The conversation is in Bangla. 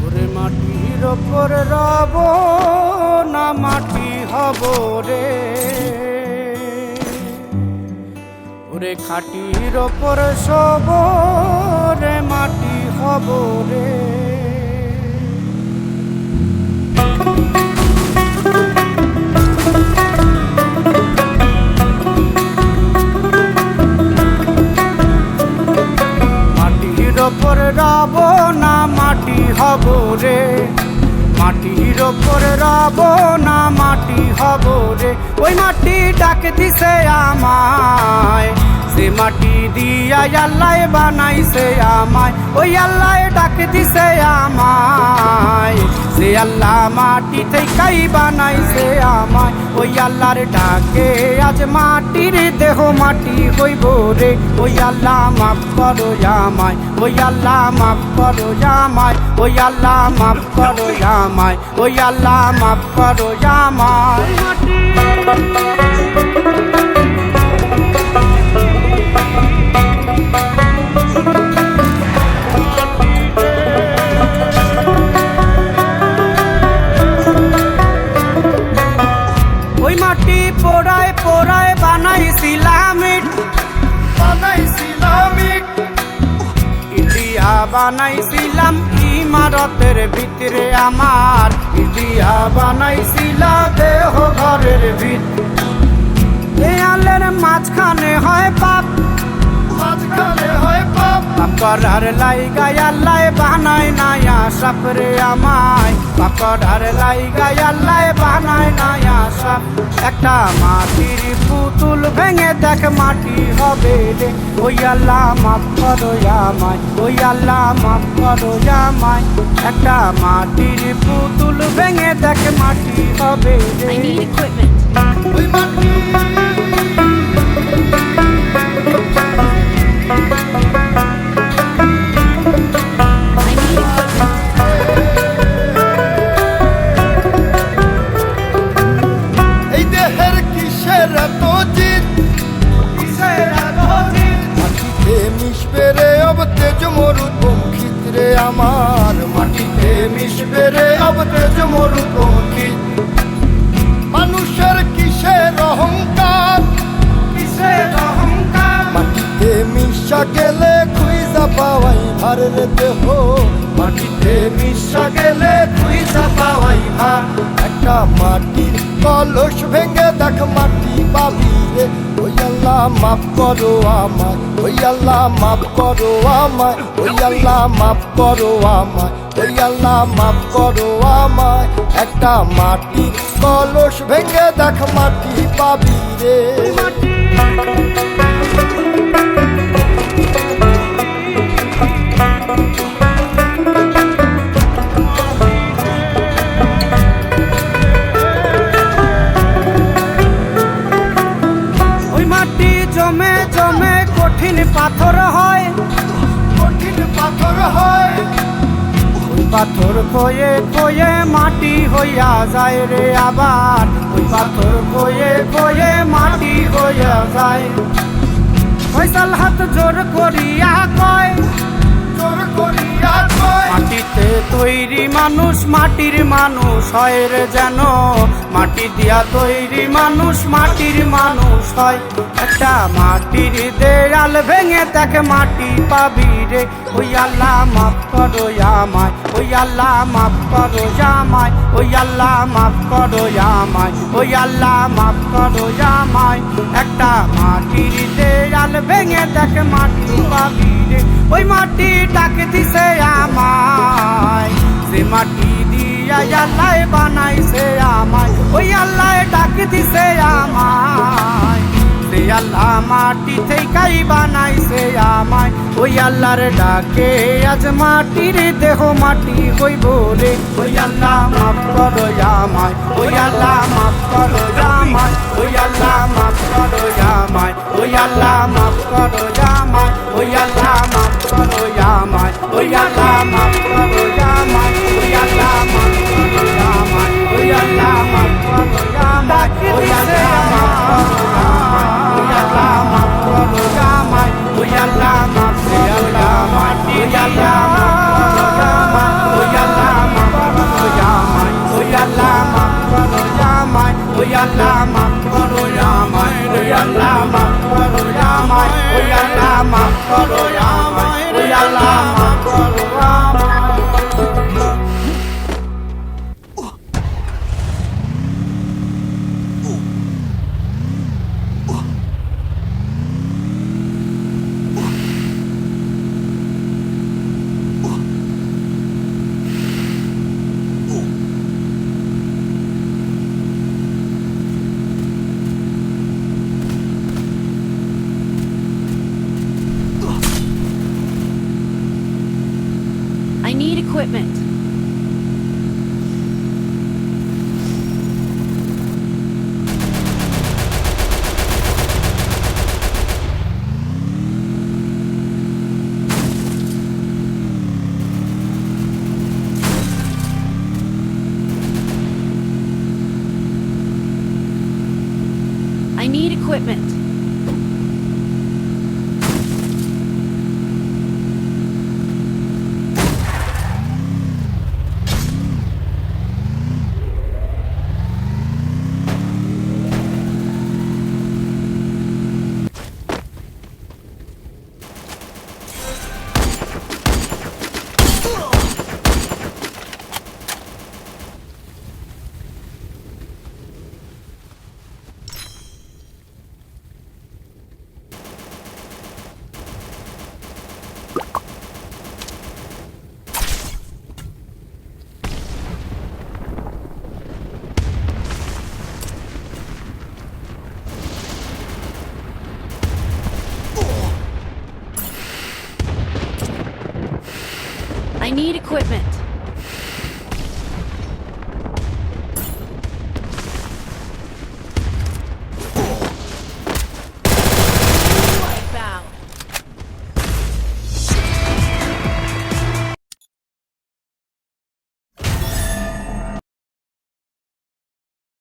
ওরে মাটির ওপর রব না মাটি হব রে, ওরে খাটির ওপর সব রে মাটি হব রে। মাটির ওপর রব না মাটি হব রে, মাটির ওপর রব না মাটি হব রে। ওই মাটি ডাক দিছে আমায়, সে মাটি দিয়া আল্লাহ বানাইছে আমায়। ওই আল্লাহ ডাক দিছে আমায়, সে আল্লাহ মাটি থেকেই বানাইছে আমায়। ওই আল্লাহর ডাকে আজ মাটির দেহ মাটি হইব রে। ওই আল্লাহ মাফ করো আমায়, ওই আল্লাহ মাফ করো আমায়, ওই আল্লাহ মাফ করো আমায়, ওই আল্লাহ মাফ করো আমায়। ওই মাটি পোড়ায় পোড়ায় বানাইছিলাম ইট, ইন্ডিয়া বানাইছিলাম ইমারতের ভিতরে আমার, ইন্ডিয়া বানাইছিলাম দেহ ঘরের ভিত। দেয়ালের মাঝখানে হয় পাপ, মাঝখানে হয় পাপ, পাপ করার লাইগায় আল্লাহ বানায় নায়া সাপ রে আমায়। পাপ করার লাইগায় আল্লাহ বানায় নায়া সাপ। একটা মাটির পুতুল ভেঙে দেখ মাটি হবে রে। ওই আল্লাহ মাফ করো আমায়, ওই আল্লাহ মাফ করো আমায়। একটা মাটির পুতুল ভেঙে দেখ মাটি হবে রে। ওই মাটি আমার, মাটিতে মিশবে রে অব তেজ মরুপঙ্খিত। মানুষের কিসের অহংকার, কিসের অহংকার, মাটিতে মিশা গেলে খুঁজা পাওয়াই ভার রে দেহ। মাটিতে মিশা গেলে খুঁজা পাওয়াই ভার। একটা মাটির কলস ভেঙে দেখ মাটি পাবি রে। ওই আল্লাহ মাফ করো আমায়, ওই আল্লাহ মাফ করো আমায়, ওই আল্লাহ মাফ করো আমায়, ওই আল্লাহ মাফ করো আমায়। একটা মাটির কলস ভেঙে দেখ মাটি পাবি রে। জমে জমে কঠিন পাথর হয়, কঠিন পাথর হয়। ওই পাথর কয়ে কয়ে মাটি হইয়া যায় রে আবার। ওই পাথর কয়ে কয়ে মাটি হইয়া যায়। ফয়সাল হাত জোর করিয়া কয়, জোর করিয়া কয়, মাটিতে তৈরি মানুষ মাটির মানুষ হয় রে যেন। মাটি দিয়া তৈরি মানুষ মাটির মানুষ হয়। একটা মাটির দেয়াল ভেঙে দেখ মাটি পাবি রে। ওই আল্লাহ মাফ করো আমায়, ওই আল্লাহ মাফ করো আমায়, ওই আল্লাহ মাফ করো আমায়, ওই আল্লাহ মাফ করো আমায়। একটা মাটির দেয়াল ভেঙে দেখ মাটি পাবি রে। ওই মাটি ডাক দিছে আমায়, সে মাটি দিয়া আল্লাহ বানাইছে আমায়। ওই আল্লাহ ডাক দিছে আমায়, সে আল্লাহ মাটি থেকেই বানাইছে আমায়। ওই আল্লাহর ডাকে আজ মাটির দেহ মাটি হইব রে। ওই আল্লাহ মাফ করো আমায়, ওই আল্লাহ মাফ করো আমায়, ওই আল্লাহ মাফ করো আমায়, ওই আল্লাহ মাফ করো আমায়, ওই আল্লাহ মাফ করো আমায়, ওই আল্লাহ মাফ করো আমায়, ওই আল্লাহ মাফ করো আমায়, ওই আল্লাহ মাফ করো আমায়, ওই আল্লাহ মাফ করো আমায়, ওই আল্লাহ মাফ করো আমায়, ওই আল্লাহ মাফ করো আমায়, ওই আল্লাহ মাফ করো আমায়, ওই আল্লাহ equipment. I need equipment. I need equipment.